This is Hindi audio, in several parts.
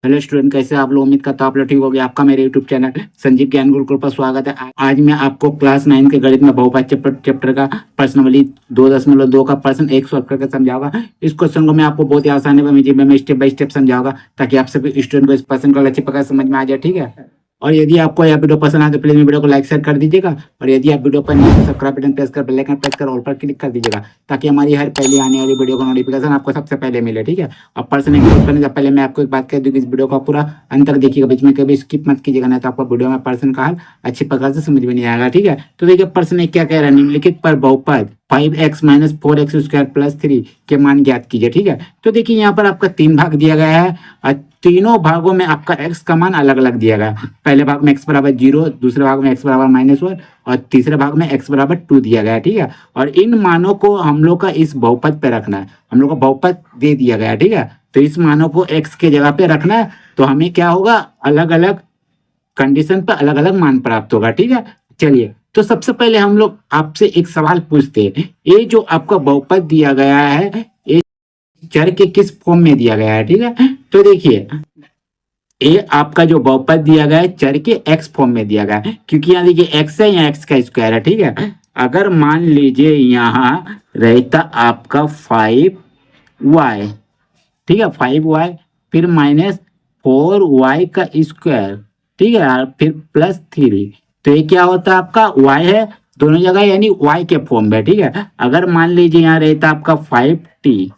हेलो स्टूडेंट, कैसे आप लोग? उम्मीद करता हूं आप लोग ठीक हो गए। आपका मेरे यूट्यूब चैनल संजीव ज्ञान गुरुकुल पर स्वागत है। आज मैं आपको क्लास 9 के गणित में बहुपद चैप्टर का प्रश्नावली 2.2 का प्रश्न 1 सॉल्व करके समझाऊंगा। इस क्वेश्चन को मैं आपको बहुत ही आसानी में स्टेप बाय स्टेप समझाऊंगा ताकि आप सभी स्टूडेंट को इस प्रश्न का अच्छी प्रकार समझ में आ जाए। ठीक है, और यदि आपको यह वीडियो पसंद आए तो प्लीज वीडियो को लाइक शेयर कर दीजिएगा, और यदि आप वीडियो पर नहीं तो सब्सक्राइब बटन प्रेस कर बेल आइकन प्रेस कर ऑल पर क्लिक कर दीजिएगा ताकि हमारी हर पहले आने वाली वीडियो का नोटिफिकेशन आपको सबसे पहले मिले। ठीक है, और प्रश्न एक करने से पहले मैं आपको एक बात कह दूं कि इस वीडियो को पूरा अंत तक देखिएगा, बीच में कभी स्किप मत कीजिएगा, नहीं तो आपको वीडियो में प्रश्न का हल अच्छी प्रकार से समझ में नहीं आएगा। ठीक है, तो देखिए प्रश्न एक क्या कह रहा है, निम्नलिखित पर बहुपद 5x minus 4x square plus 3 के मान ज्ञात कीजिए। ठीक है, तो देखिए यहाँ पर आपका 3 भाग दिया गया है और तीनों भागों में आपका x का मान अलग अलग दिया गया है। पहले भाग में x बराबर 0, दूसरे भाग में x बराबर -1 और तीसरे भाग में x बराबर 2 दिया गया है। ठीक है, और इन मानों को हम लोग का इस बहुपद पे रखना है। हम लोग को बहुपद दे दिया गया है। ठीक है, तो इस मानों को x के जगह पे रखना है, तो हमें क्या होगा, अलग अलग कंडीशन पर अलग अलग मान प्राप्त होगा। ठीक है, चलिए तो सबसे पहले हम लोग आपसे एक सवाल पूछते हैं, ये जो आपका बहुपद दिया गया है ये चर के किस फॉर्म में दिया गया है। ठीक है, तो देखिए ये आपका जो बहुपद दिया गया है चर के x फॉर्म में दिया गया है, क्योंकि यहाँ देखिए x है, यहाँ x का स्क्वायर है। ठीक है, अगर मान लीजिए यहाँ रहता आपका 5y, ठीक है, 5y फिर -4y का स्क्वायर, ठीक है, फिर +3, तो ये क्या होता है आपका y है दोनों जगह, यानी y के फॉर्म में। ठीक है, अगर मान लीजिए यहाँ रहता आपका 5t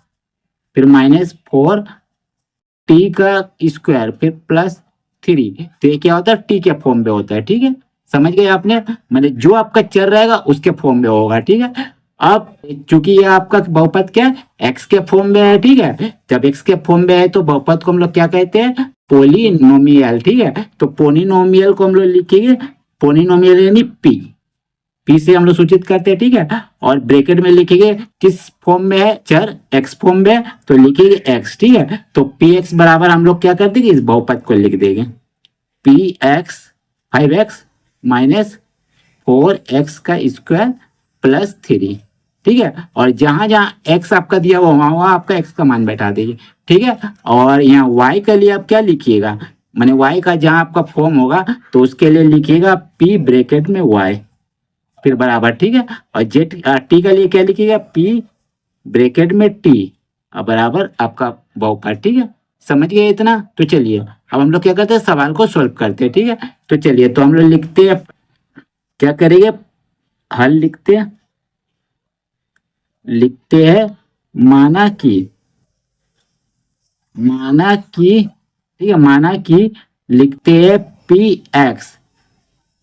फिर -4t का स्क्वायर फिर +3, तो ये क्या होता है t के फॉर्म में होता है। ठीक है, समझ गए आपने, मतलब जो आपका चर रहेगा उसके फॉर्म में होगा। ठीक है, अब चूंकि ये आपका बहुपद क्या है, x के फॉर्म में है। ठीक है, जब x के फॉर्म में है तो बहुपद को हम लोग क्या कहते हैं, पोलिनोमियल। ठीक है, तो पोलिनोमियल को हम लोग लिखेंगे, पोलिनोमियल यानी p से हम लोग सूचित करते हैं। ठीक है, और ब्रैकेट में लिखेंगे किस फॉर्म में है, चर x फॉर्म में है, तो लिखेंगे x। ठीक है, तो px बराबर हम लोग क्या कर देंगे, इस बहुपद को लिख देंगे px 5x माइनस 4x का स्क्वायर +3। ठीक है, और जहां जहां x आपका दिया हुआ वहां आपका x का मान बैठा दीजिए। ठीक है, और यहाँ y के लिए आप क्या लिखिएगा, माने y का जहां आपका फॉर्म होगा तो उसके लिए लिखिएगा p ब्रैकेट में y फिर बराबर। ठीक है, और जेड टी के लिए क्या लिखिएगा, p ब्रैकेट में t और बराबर आपका बहुपद। ठीक है, समझ गए इतना? तो चलिए अब हम लोग क्या करते हैं, सवाल को सॉल्व करते हैं। ठीक है, तो चलिए तो हम लोग लिखते हैं, क्या करेंगे, हल लिखते हैं माना कि ठीक है, माना कि लिखते हैं px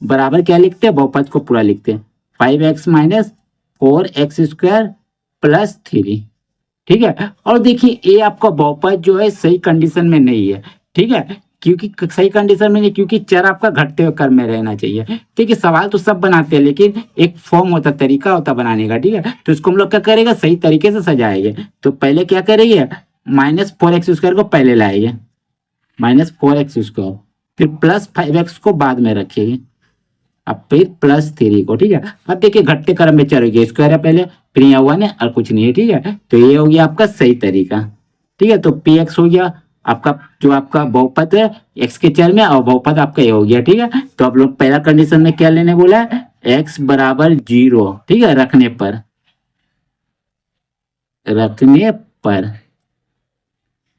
बराबर क्या लिखते हैं, बहुपद को पूरा लिखते हैं 5x माइनस 4x स्क्वायर +3। ठीक है, और देखिए ये आपका बहुपद जो है सही कंडीशन में नहीं है। ठीक है, क्योंकि सही कंडीशन में नहीं, क्योंकि चर आपका घटते हुए क्रम में रहना चाहिए। ठीक है, सवाल तो सब बनाते हैं लेकिन एक फॉर्म होता, तरीका होता बनाने का। ठीक है, तो इसको हम लोग क्या करेगा, सही तरीके से सजाएंगे। तो पहले क्या करेंगे, -4x स्क्वायर को पहले लाएंगे, -4x स्क्वायर फिर +5x को बाद में रखेंगे, अब फिर +3 को। ठीक है, अब देखिए घटते क्रम में चर हो गया, स्क्वायर है पहले फिर यहाँ 1 है और कुछ नहीं है। ठीक है, तो ये हो गया आपका सही तरीका। ठीक है, तो px हो गया आपका जो आपका बहुपद है x के चर में, और बहुपद आपका ये हो गया। ठीक है, तो आप लोग पहला कंडीशन में क्या लेने बोला है, x बराबर 0। ठीक है, रखने पर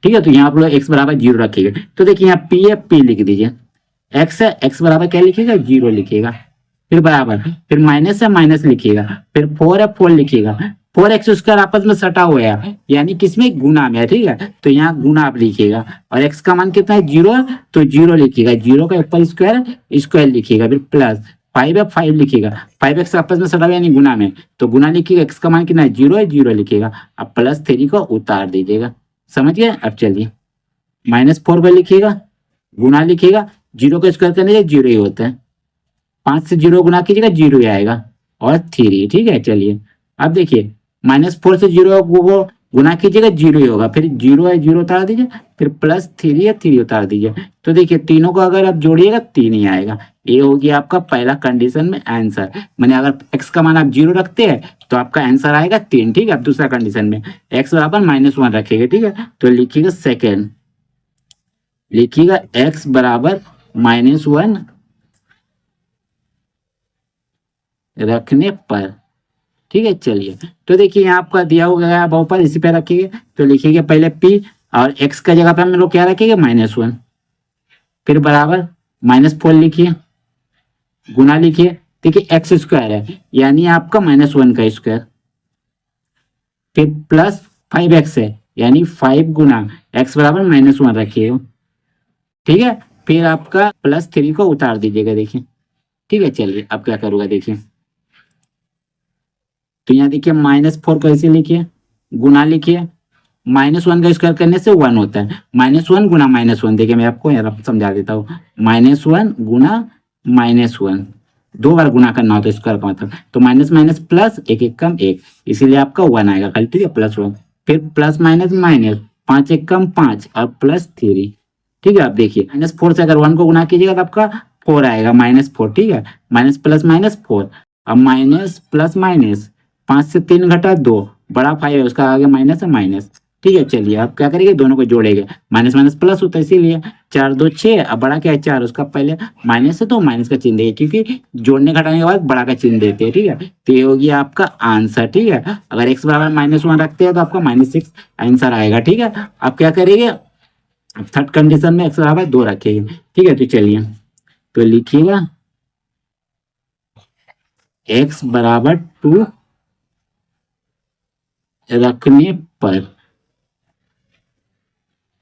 ठीक है, तो यहाँ आप लोग x बराबर 0 रखिएगा। तो देखिए यहाँ p है, p लिख दीजिए, x है, x बराबर क्या लिखिएगा, 0 लिखिएगा, फिर बराबर, फिर माइनस है, माइनस लिखिएगा, फिर 4 है, 4 लिखिएगा। 4x स्क्वायर आपस में सटा हुआ है, यानी किसमें, गुना में है। ठीक है, तो यहाँ गुना आप लिखिएगा, और x का मान कितना है, 0 है, तो 0 लिखिएगा, 0 का ऊपर स्क्वायर लिखिएगा, फिर प्लस 5 है, 5 लिखिएगा, 5x आपस में सटा हुआ यानी गुना में, तो गुना लिखिएगा, x का मान कितना है, 0 है, 0 लिखिएगा, अब +3 को उतार दीजिएगा। समझ गए? अब चलिए -4 को लिखिएगा, गुना लिखिएगा, 0 का स्क्वायर करने से 0 ही होता है, 5 से 0 गुना कीजिएगा 0 ही आएगा, और 3। ठीक है, चलिए अब देखिए -4 से 0 को गुना कीजिएगा 0 ही होगा, फिर 0 है 0 उतार दीजिए, फिर +3 है 3 उतार दीजिए, तो देखिए तीनों को अगर आप जोड़िएगा 3 ही आएगा। ये हो गया आपका पहला कंडीशन में आंसर, मैंने अगर x का मान आप 0 रखते हैं तो आपका आंसर आएगा 3। ठीक है, अब दूसरा कंडीशन में x बराबर -1 रखेंगे। ठीक है, तो लिखिएगा सेकेंड लिखिएगा x बराबर -1 रखने पर। ठीक है, चलिए तो देखिए यहाँ आपका दिया हुआ है बहुपद, इसी पे रखिएगा। तो लिखिएगा पहले p और x का जगह पे हम लोग क्या रखेंगे -1, फिर बराबर -4 लिखिए, गुना लिखिए। देखिए एक्स स्क्वायर है यानी आपका -1 का स्क्वायर, फिर प्लस 5x है यानी 5 गुना x बराबर -1 रखिए। ठीक है, फिर आपका +3 को उतार दीजिएगा। देखिए ठीक है, चलिए अब क्या करूँगा देखिए। तो यहाँ देखिए -4 कैसे लिखिए, गुना लिखिए। -1 का स्क्वायर करने से 1 होता है, -1 गुना -1। देखिए मैं आपको यहाँ समझा देता हूँ, -1 गुना -1, 2 बार गुना करना होता है स्क्वायर का मतलब। तो माइनस माइनस प्लस, एक एक कम एक, इसीलिए आपका 1 आएगा खाली। ठीक है, +1, फिर प्लस माइनस माइनस, 5 एक कम 5 और +3। ठीक है, अब देखिए -4 से अगर 1 को गुना कीजिएगा तो आपका 4 आएगा, -4। ठीक है, माइनस प्लस -4, अब माइनस प्लस माइनस, 5 से 3 घटा 2, बड़ा 5 है उसका आगे माइनस है माइनस। ठीक है, चलिए आप क्या करेंगे, दोनों को जोड़ेंगे, माइनस माइनस प्लस होता है इसीलिए। 4 2 6, अब बड़ा क्या है 4, उसका पहले माइनस है तो माइनस का चिन्ह देंगे, क्योंकि जोड़ने घटाने के बाद बड़ा का चिन्ह देते हैं। ठीक है, तो ये हो गया आपका आंसर। ठीक है, अगर x बराबर -1 रखते हैं तो आपका -6 आंसर आएगा। ठीक है, आप क्या करेंगे, थर्ड कंडीशन में x बराबर 2 रखेंगे। ठीक है, तो चलिए तो लिखिएगा x बराबर 2 रखने पर।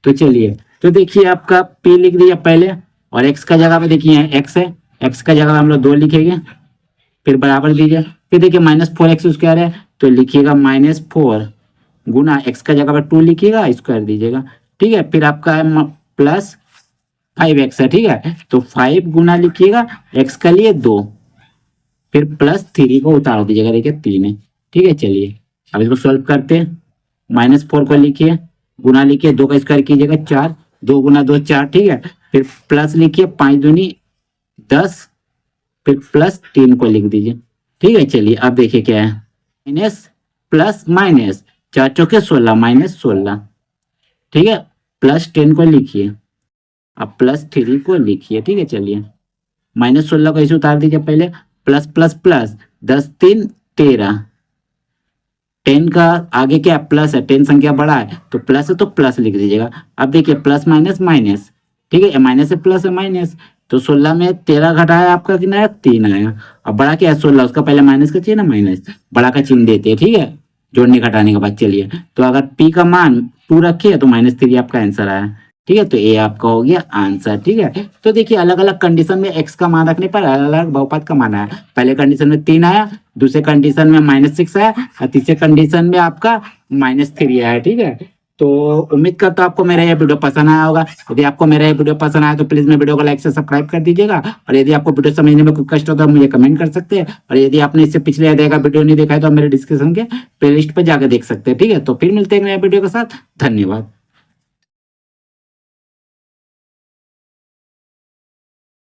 तो चलिए तो देखिए आपका p लिख दिया पहले, और x का जगह पे देखिए x है, x का जगह हम लोग 2 लिखेंगे, फिर बराबर दीजिए। फिर देखिए -4x स्क्वायर है तो लिखिएगा -4 गुना x का जगह पर 2 लिखिएगा, स्क्वायर दीजिएगा। ठीक है, फिर आपका है प्लस 5x है। ठीक है, तो 5 गुना लिखिएगा, x का लिए 2, फिर +3 को उतार दीजिएगा। देखिए 3 है। ठीक है, चलिए अब इसको सॉल्व करते हैं। -4 को लिखिए, गुना लिखिए, 2 का स्क्वायर कीजिएगा 4, 2 गुना 2 4। ठीक है, फिर प्लस लिखिए, 5 दूनी 10, फिर +3 को लिख दीजिए। ठीक है, चलिए अब देखिए क्या है, माइनस प्लस माइनस, 4 चौके 16, -16। ठीक है, +10 को लिखिए, अब +3 को लिखिए। ठीक है, चलिए -16 को ऐसे उतार दीजिए पहले, प्लस प्लस प्लस, 10 3 13, 10 का आगे क्या प्लस है, 10 संख्या बड़ा है तो प्लस है तो प्लस लिख दीजिएगा। अब देखिए प्लस माइनस माइनस। ठीक है, माइनस है प्लस है माइनस, तो 16 में 13 घटाया आपका कितना आया, 3 आया। अब बड़ा क्या है 16, उसका पहले माइनस का चिन्ह, माइनस बड़ा का चिन्ह देते हैं। ठीक है, जोड़ने घटाने के बाद। चलिए तो अगर p का मान 2 रखिए तो -3 आपका आंसर आया। ठीक है, तो ये आपका हो गया आंसर। ठीक है, तो देखिए अलग अलग कंडीशन में x का मान रखने पर अलग अलग बहुपद का मान आया। पहले कंडीशन में 3 आया, दूसरे कंडीशन में -6 आया, और तीसरे कंडीशन में आपका -3 आया। ठीक है, तो उम्मीद करता हूं आपको मेरा ये वीडियो पसंद आया होगा। यदि आपको मेरा ये वीडियो पसंद आया तो प्लीज मेरे वीडियो को लाइक से सब्सक्राइब कर दीजिएगा, और यदि आपको वीडियो समझने में कोई कष्ट हो तो मुझे कमेंट कर सकते हैं, और यदि आपने इससे पिछले अध्याय का वीडियो नहीं देखा है तो मेरे डिस्क्रिप्शन के प्लेलिस्ट पर जाकर देख सकते हैं। ठीक है, तो फिर मिलते हैं नए वीडियो के साथ। धन्यवाद।